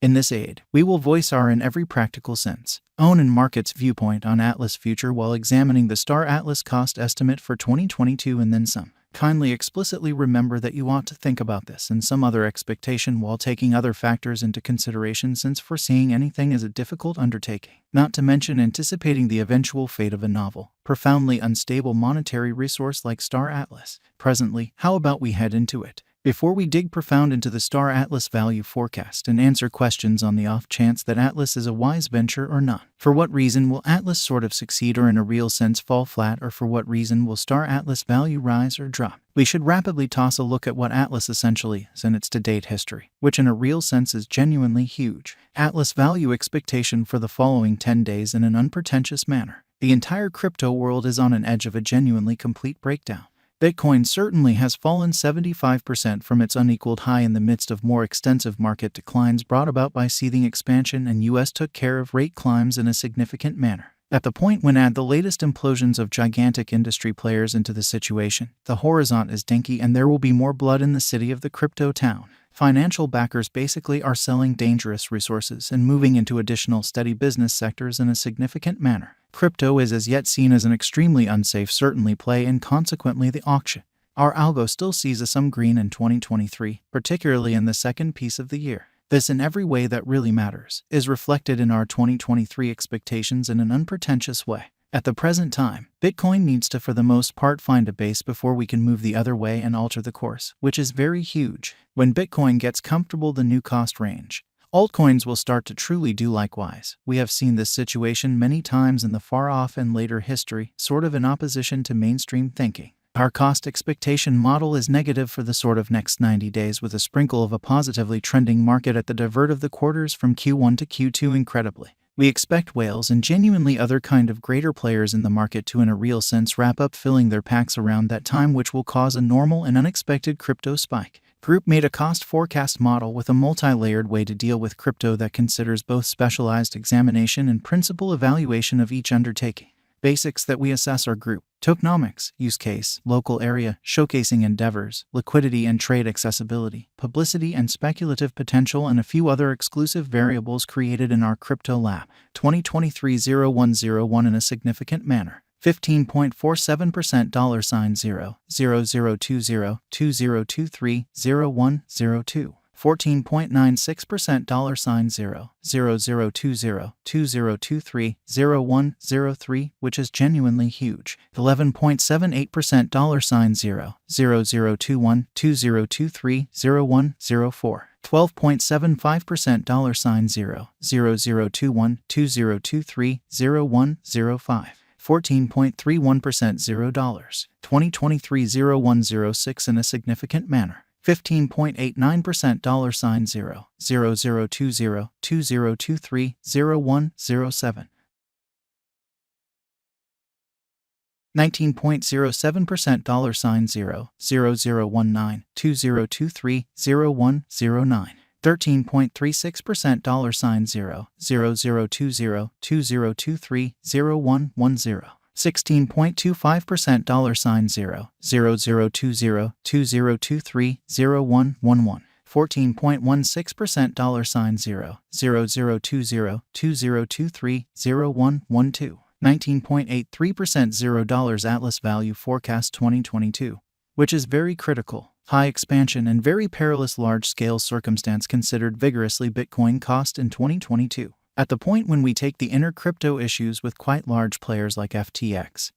In this aid, we will voice our in every practical sense, own and market's viewpoint on Atlas future while examining the Star Atlas cost estimate for 2022 and then some. Kindly explicitly remember that you ought to think about this and some other expectation while taking other factors into consideration, since foreseeing anything is a difficult undertaking, not to mention anticipating the eventual fate of a novel, profoundly unstable monetary resource like Star Atlas. Presently, how about we head into it? Before we dig profound into the Star Atlas value forecast and answer questions on the off chance that Atlas is a wise venture or not. For what reason will Atlas sort of succeed or in a real sense fall flat, or for what reason will Star Atlas value rise or drop? We should rapidly toss a look at what Atlas essentially is and its to-date history, which in a real sense is genuinely huge. Atlas value expectation for the following 10 days in an unpretentious manner. The entire crypto world is on an edge of a genuinely complete breakdown. Bitcoin certainly has fallen 75% from its unequaled high in the midst of more extensive market declines brought about by seething expansion, and US took care of rate climbs in a significant manner. At the point when add the latest implosions of gigantic industry players into the situation, the horizon is dinky and there will be more blood in the city of the crypto town. Financial backers basically are selling dangerous resources and moving into additional steady business sectors in a significant manner. Crypto is as yet seen as an extremely unsafe certainly play, and consequently the auction. Our algo still sees some green in 2023, particularly in the second piece of the year. This, in every way that really matters, is reflected in our 2023 expectations in an unpretentious way. At the present time, Bitcoin needs to for the most part find a base before we can move the other way and alter the course, which is very huge. When Bitcoin gets comfortable the new cost range, altcoins will start to truly do likewise. We have seen this situation many times in the far-off and later history, sort of in opposition to mainstream thinking. Our cost expectation model is negative for the sort of next 90 days, with a sprinkle of a positively trending market at the divert of the quarters from Q1 to Q2 incredibly. We expect whales and genuinely other kind of greater players in the market to in a real sense wrap up filling their packs around that time, which will cause a normal and unexpected crypto spike. Group made a cost forecast model with a multi-layered way to deal with crypto that considers both specialized examination and principal evaluation of each undertaking. Basics that we assess are group, tokenomics, use case, local area, showcasing endeavors, liquidity and trade accessibility, publicity and speculative potential, and a few other exclusive variables created in our crypto lab. 2023-0101 in a significant manner. 15.47% $0 0020 2023 0102. 14.96% $0 0020 2023 0103, which is genuinely huge. 11.78% $0 0021 2023 0104. 12.75% $0 0021 2023 0105. 14.31% $0. 2023-0106 in a significant manner. 15.89% $0 0020 2023 0107. 19.07% $0 0019 2023 0109. 13.36% $0 0020 2023 0110. 16.25% $0 0020 2023 0111. 14.16% $0 0020 2023 0112. 19.83% $0 Atlas value forecast 2022, which is very critical. High expansion and very perilous large-scale circumstance considered vigorously Bitcoin cost in 2022. At the point when we take the inner crypto issues with quite large players like FTX,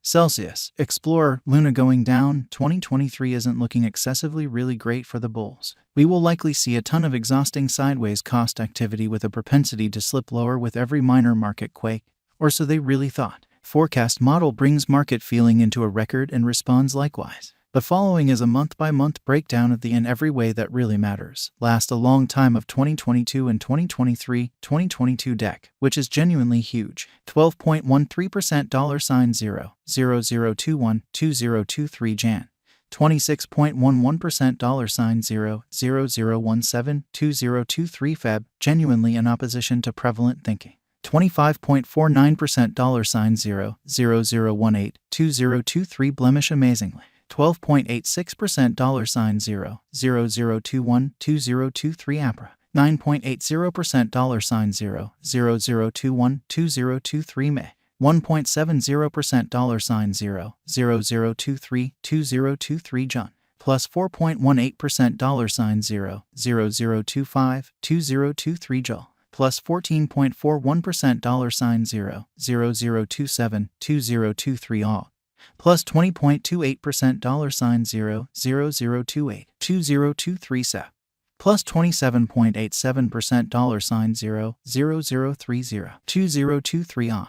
Celsius, Explorer, Luna going down, 2023 isn't looking excessively really great for the bulls. We will likely see a ton of exhausting sideways cost activity with a propensity to slip lower with every minor market quake, or so they really thought. Forecast model brings market feeling into a record and responds likewise. The following is a month-by-month breakdown of the in every way that really matters, last a long time of 2022 and 2023-2022 deck, which is genuinely huge. 12.13% $0 0021 2023 Jan. 26.11% $0 0017 2023 Feb, genuinely in opposition to prevalent thinking. 25.49% $0 0018 2023 blemish amazingly. 12.86% $0 0021 2023 APRA. 9.80% $0.00212023 May. 1.70% $0.00232023 John. Plus 4.18% $0.00252023 Joel. Plus 14.41% $0.00272023 all. Plus 20.28% $0.00282023 Sep. Plus 27.87% $0.00302023 on.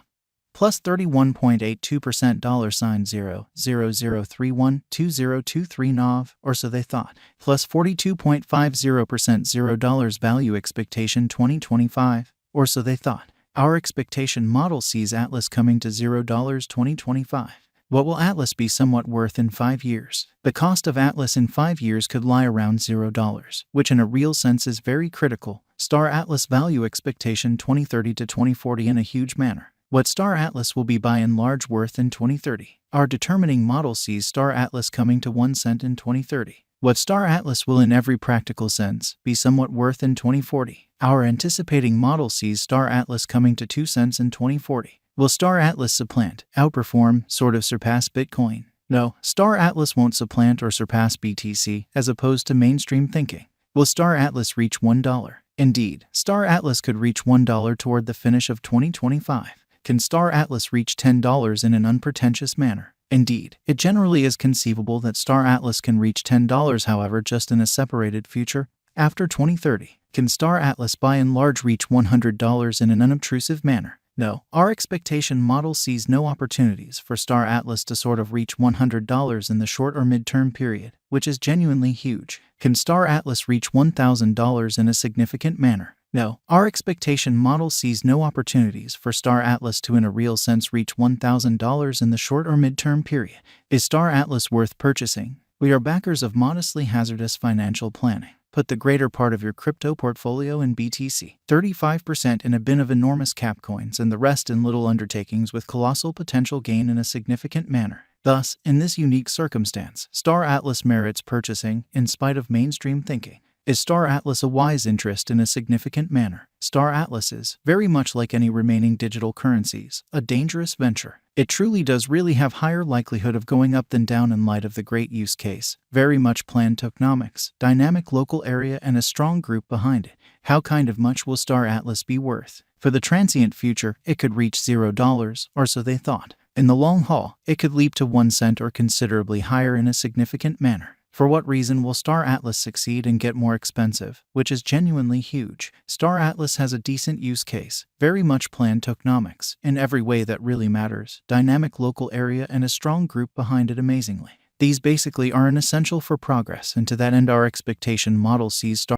Plus 31.82% $0.00312023 NOV, or so they thought. Plus 42.50% $0 value expectation 2025, or so they thought. Our expectation model sees Atlas coming to $0 2025. What will Atlas be somewhat worth in 5 years? The cost of Atlas in 5 years could lie around $0, which in a real sense is very critical. Star Atlas value expectation 2030 to 2040 in a huge manner. What Star Atlas will be by and large worth in 2030. Our determining model sees Star Atlas coming to 1 cent in 2030. What Star Atlas will in every practical sense be somewhat worth in 2040. Our anticipating model sees Star Atlas coming to 2 cents in 2040. Will Star Atlas supplant, outperform, sort of surpass Bitcoin? No, Star Atlas won't supplant or surpass BTC as opposed to mainstream thinking. Will Star Atlas reach $1? Indeed, Star Atlas could reach $1 toward the finish of 2025. Can Star Atlas reach $10 in an unpretentious manner? Indeed, it generally is conceivable that Star Atlas can reach $10, however, just in a separated future, after 2030. Can Star Atlas by and large reach $100 in an unobtrusive manner? No, our expectation model sees no opportunities for Star Atlas to sort of reach $100 in the short or mid-term period, which is genuinely huge. Can Star Atlas reach $1,000 in a significant manner? No, our expectation model sees no opportunities for Star Atlas to in a real sense reach $1,000 in the short or mid-term period. Is Star Atlas worth purchasing? We are backers of modestly hazardous financial planning. Put the greater part of your crypto portfolio in BTC, 35% in a bin of enormous cap coins, and the rest in little undertakings with colossal potential gain in a significant manner. Thus, in this unique circumstance, Star Atlas merits purchasing in spite of mainstream thinking. Is Star Atlas a wise interest in a significant manner? Star Atlas is, very much like any remaining digital currencies, a dangerous venture. It truly does really have higher likelihood of going up than down in light of the great use case, very much planned tokenomics, dynamic local area, and a strong group behind it. How kind of much will Star Atlas be worth? For the transient future, it could reach $0, or so they thought. In the long haul, it could leap to 1 cent or considerably higher in a significant manner. For what reason will Star Atlas succeed and get more expensive, which is genuinely huge? Star Atlas has a decent use case, very much planned tokenomics, in every way that really matters, dynamic local area, and a strong group behind it amazingly. These basically are an essential for progress, and to that end our expectation model sees Star